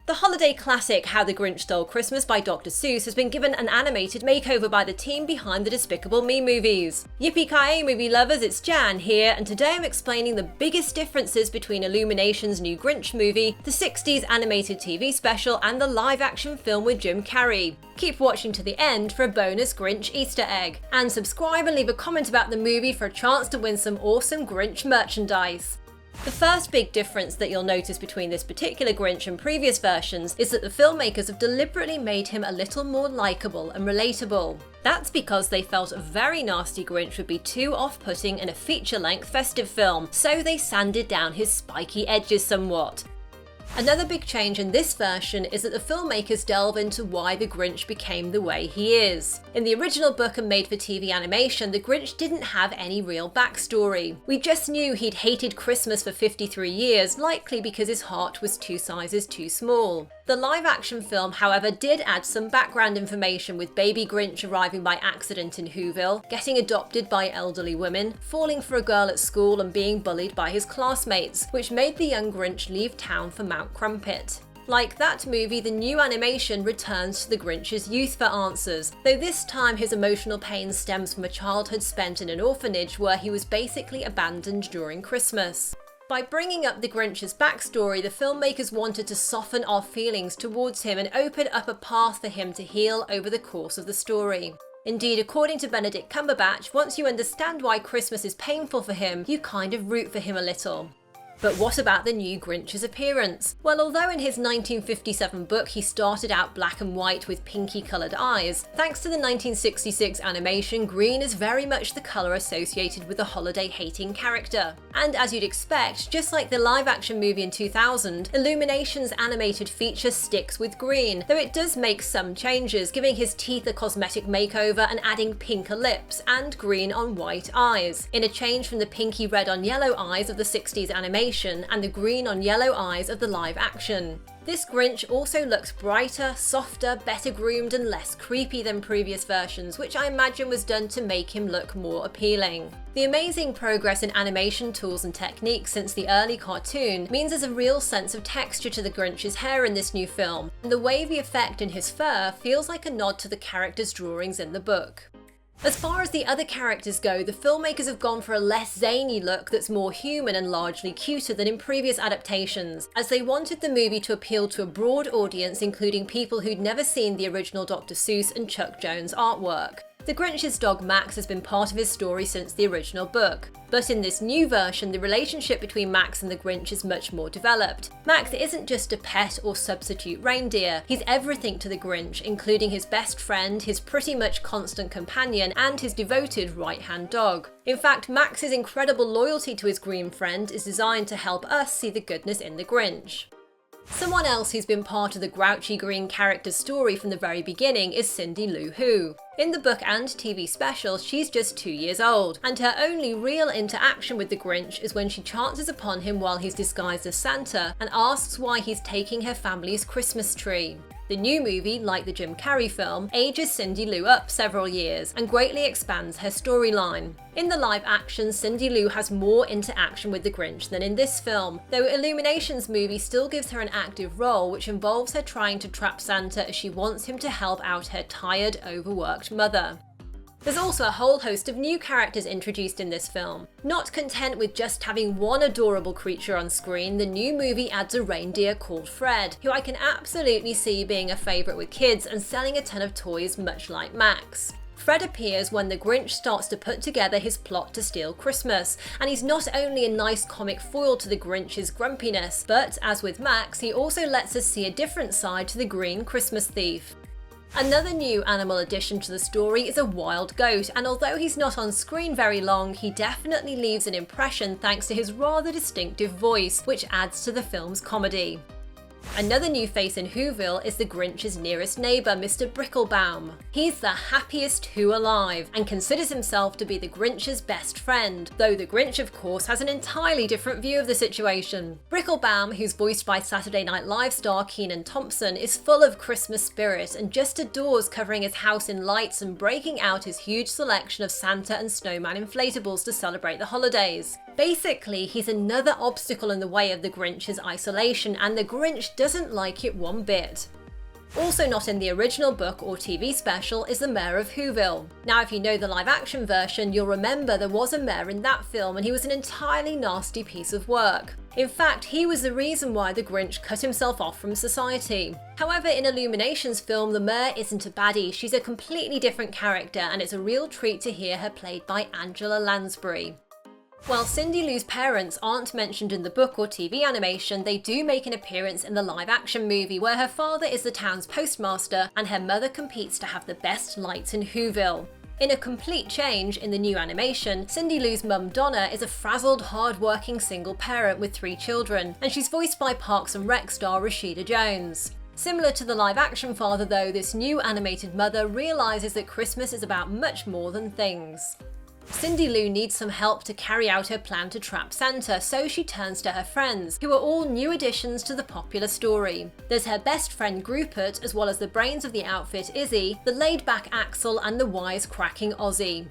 The holiday classic How the Grinch Stole Christmas by Dr. Seuss has been given an animated makeover by the team behind the Despicable Me movies. Yippee-ki-yay movie lovers, it's Jan here, and today I'm explaining the biggest differences between Illumination's new Grinch movie, the 60s animated TV special, and the live-action film with Jim Carrey. Keep watching to the end for a bonus Grinch Easter egg, and subscribe and leave a comment about the movie for a chance to win some awesome Grinch merchandise. The first big difference that you'll notice between this particular Grinch and previous versions is that the filmmakers have deliberately made him a little more likeable and relatable. That's because they felt a very nasty Grinch would be too off-putting in a feature-length festive film, so they sanded down his spiky edges somewhat. Another big change in this version is that the filmmakers delve into why the Grinch became the way he is. In the original book and made-for-TV animation, the Grinch didn't have any real backstory. We just knew he'd hated Christmas for 53 years, likely because his heart was 2 sizes too small. The live-action film, however, did add some background information, with baby Grinch arriving by accident in Whoville, getting adopted by elderly women, falling for a girl at school and being bullied by his classmates, which made the young Grinch leave town for Mount Crumpet. Like that movie, the new animation returns to the Grinch's youth for answers, though this time his emotional pain stems from a childhood spent in an orphanage where he was basically abandoned during Christmas. By bringing up the Grinch's backstory, the filmmakers wanted to soften our feelings towards him and open up a path for him to heal over the course of the story. Indeed, according to Benedict Cumberbatch, once you understand why Christmas is painful for him, you kind of root for him a little. But what about the new Grinch's appearance? Well, although in his 1957 book he started out black and white with pinky coloured eyes, thanks to the 1966 animation, green is very much the colour associated with the holiday-hating character. And as you'd expect, just like the live-action movie in 2000, Illumination's animated feature sticks with green, though it does make some changes, giving his teeth a cosmetic makeover and adding pinker lips and green on white eyes, in a change from the pinky red on yellow eyes of the 60s animation and the green on yellow eyes of the live action. This Grinch also looks brighter, softer, better groomed and less creepy than previous versions, which I imagine was done to make him look more appealing. The amazing progress in animation tools and techniques since the early cartoon means there's a real sense of texture to the Grinch's hair in this new film, and the wavy effect in his fur feels like a nod to the character's drawings in the book. As far as the other characters go, the filmmakers have gone for a less zany look that's more human and largely cuter than in previous adaptations, as they wanted the movie to appeal to a broad audience, including people who'd never seen the original Dr. Seuss and Chuck Jones artwork. The Grinch's dog Max has been part of his story since the original book, but in this new version, the relationship between Max and the Grinch is much more developed. Max isn't just a pet or substitute reindeer, he's everything to the Grinch, including his best friend, his pretty much constant companion, and his devoted right-hand dog. In fact, Max's incredible loyalty to his green friend is designed to help us see the goodness in the Grinch. Someone else who's been part of the grouchy green character's story from the very beginning is Cindy Lou Who. In the book and TV special, she's just 2 years old, and her only real interaction with the Grinch is when she chances upon him while he's disguised as Santa and asks why he's taking her family's Christmas tree. The new movie, like the Jim Carrey film, ages Cindy Lou up several years and greatly expands her storyline. In the live action, Cindy Lou has more interaction with the Grinch than in this film, though Illumination's movie still gives her an active role which involves her trying to trap Santa as she wants him to help out her tired, overworked mother. There's also a whole host of new characters introduced in this film. Not content with just having one adorable creature on screen, the new movie adds a reindeer called Fred, who I can absolutely see being a favourite with kids and selling a ton of toys much like Max. Fred appears when the Grinch starts to put together his plot to steal Christmas, and he's not only a nice comic foil to the Grinch's grumpiness, but as with Max, he also lets us see a different side to the green Christmas thief. Another new animal addition to the story is a wild goat, and although he's not on screen very long, he definitely leaves an impression thanks to his rather distinctive voice, which adds to the film's comedy. Another new face in Whoville is the Grinch's nearest neighbour, Mr. Brickle Bomb. He's the happiest Who alive, and considers himself to be the Grinch's best friend, though the Grinch of course has an entirely different view of the situation. Brickle Bomb, who's voiced by Saturday Night Live star Kenan Thompson, is full of Christmas spirit and just adores covering his house in lights and breaking out his huge selection of Santa and snowman inflatables to celebrate the holidays. Basically, he's another obstacle in the way of the Grinch's isolation, and the Grinch doesn't like it one bit. Also not in the original book or TV special is the Mayor of Whoville. Now, if you know the live-action version, you'll remember there was a mayor in that film and he was an entirely nasty piece of work. In fact, he was the reason why the Grinch cut himself off from society. However, in Illumination's film, the mayor isn't a baddie, she's a completely different character, and it's a real treat to hear her played by Angela Lansbury. While Cindy Lou's parents aren't mentioned in the book or TV animation, they do make an appearance in the live-action movie where her father is the town's postmaster and her mother competes to have the best lights in Whoville. In a complete change, in the new animation, Cindy Lou's mum Donna is a frazzled, hard-working single parent with 3 children, and she's voiced by Parks and Rec star Rashida Jones. Similar to the live-action father though, this new animated mother realises that Christmas is about much more than things. Cindy Lou needs some help to carry out her plan to trap Santa, so she turns to her friends, who are all new additions to the popular story. There's her best friend Crumpet, as well as the brains of the outfit Izzy, the laid-back Axel and the wise-cracking Ozzy.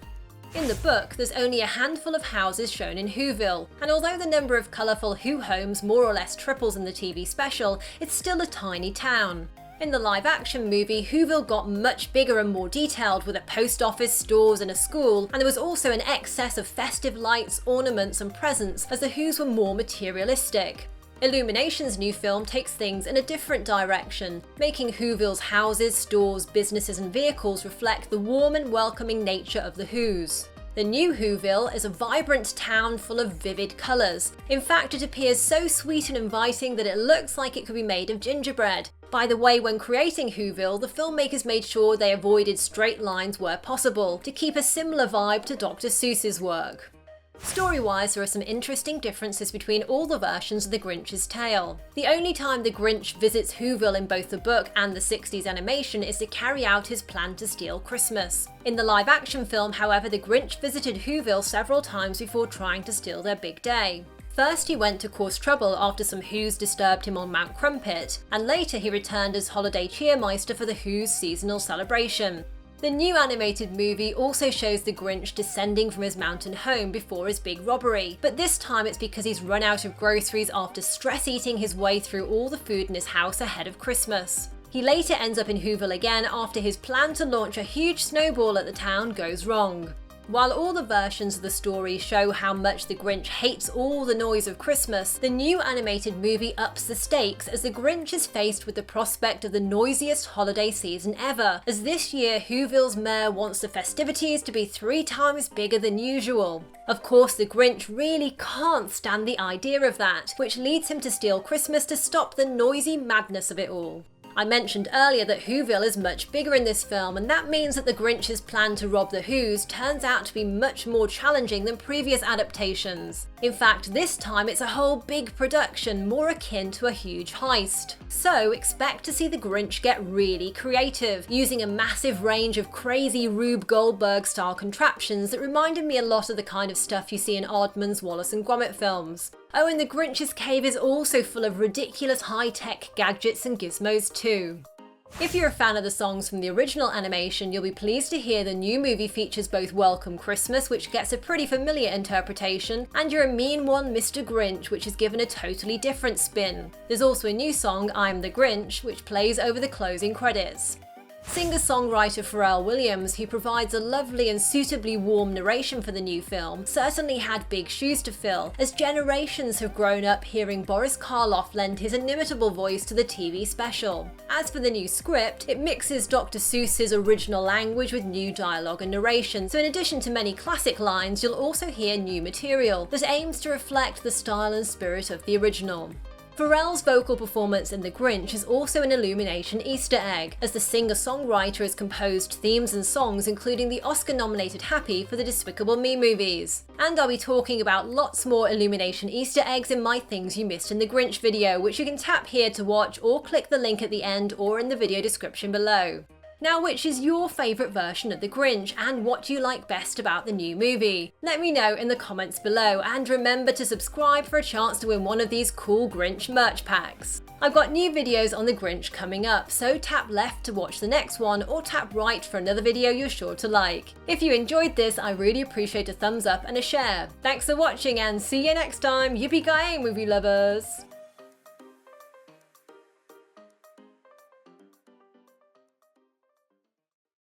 In the book, there's only a handful of houses shown in Whoville, and although the number of colourful Who homes more or less triples in the TV special, it's still a tiny town. In the live-action movie, Whoville got much bigger and more detailed, with a post office, stores and a school, and there was also an excess of festive lights, ornaments and presents, as the Whos were more materialistic. Illumination's new film takes things in a different direction, making Whoville's houses, stores, businesses and vehicles reflect the warm and welcoming nature of the Whos. The new Whoville is a vibrant town full of vivid colours. In fact, it appears so sweet and inviting that it looks like it could be made of gingerbread. By the way, when creating Whoville, the filmmakers made sure they avoided straight lines where possible, to keep a similar vibe to Dr. Seuss's work. Story-wise, there are some interesting differences between all the versions of The Grinch's Tale. The only time the Grinch visits Whoville in both the book and the 60s animation is to carry out his plan to steal Christmas. In the live-action film, however, the Grinch visited Whoville several times before trying to steal their big day. First, he went to cause trouble after some Whos disturbed him on Mount Crumpet, and later he returned as holiday cheermeister for the Whos' seasonal celebration. The new animated movie also shows the Grinch descending from his mountain home before his big robbery, but this time it's because he's run out of groceries after stress-eating his way through all the food in his house ahead of Christmas. He later ends up in Whoville again after his plan to launch a huge snowball at the town goes wrong. While all the versions of the story show how much the Grinch hates all the noise of Christmas, the new animated movie ups the stakes as the Grinch is faced with the prospect of the noisiest holiday season ever, as this year Whoville's mayor wants the festivities to be 3 times bigger than usual. Of course, the Grinch really can't stand the idea of that, which leads him to steal Christmas to stop the noisy madness of it all. I mentioned earlier that Whoville is much bigger in this film, and that means that the Grinch's plan to rob the Whos turns out to be much more challenging than previous adaptations. In fact, this time it's a whole big production, more akin to a huge heist. So expect to see the Grinch get really creative, using a massive range of crazy Rube Goldberg-style contraptions that reminded me a lot of the kind of stuff you see in Aardman's Wallace and Gromit films. Oh, and the Grinch's cave is also full of ridiculous high-tech gadgets and gizmos too. If you're a fan of the songs from the original animation, you'll be pleased to hear the new movie features both Welcome Christmas, which gets a pretty familiar interpretation, and You're a Mean One, Mr. Grinch, which is given a totally different spin. There's also a new song, I'm the Grinch, which plays over the closing credits. Singer-songwriter Pharrell Williams, who provides a lovely and suitably warm narration for the new film, certainly had big shoes to fill, as generations have grown up hearing Boris Karloff lend his inimitable voice to the TV special. As for the new script, it mixes Dr. Seuss's original language with new dialogue and narration, so in addition to many classic lines, you'll also hear new material that aims to reflect the style and spirit of the original. Pharrell's vocal performance in The Grinch is also an Illumination Easter egg, as the singer-songwriter has composed themes and songs including the Oscar-nominated Happy for the Despicable Me movies. And I'll be talking about lots more Illumination Easter eggs in my Things You Missed in the Grinch video, which you can tap here to watch or click the link at the end or in the video description below. Now, which is your favourite version of the Grinch, and what do you like best about the new movie? Let me know in the comments below, and remember to subscribe for a chance to win one of these cool Grinch merch packs. I've got new videos on the Grinch coming up, so tap left to watch the next one, or tap right for another video you're sure to like. If you enjoyed this, I really appreciate a thumbs up and a share. Thanks for watching, and see you next time. Yippee-ki-yay, movie lovers!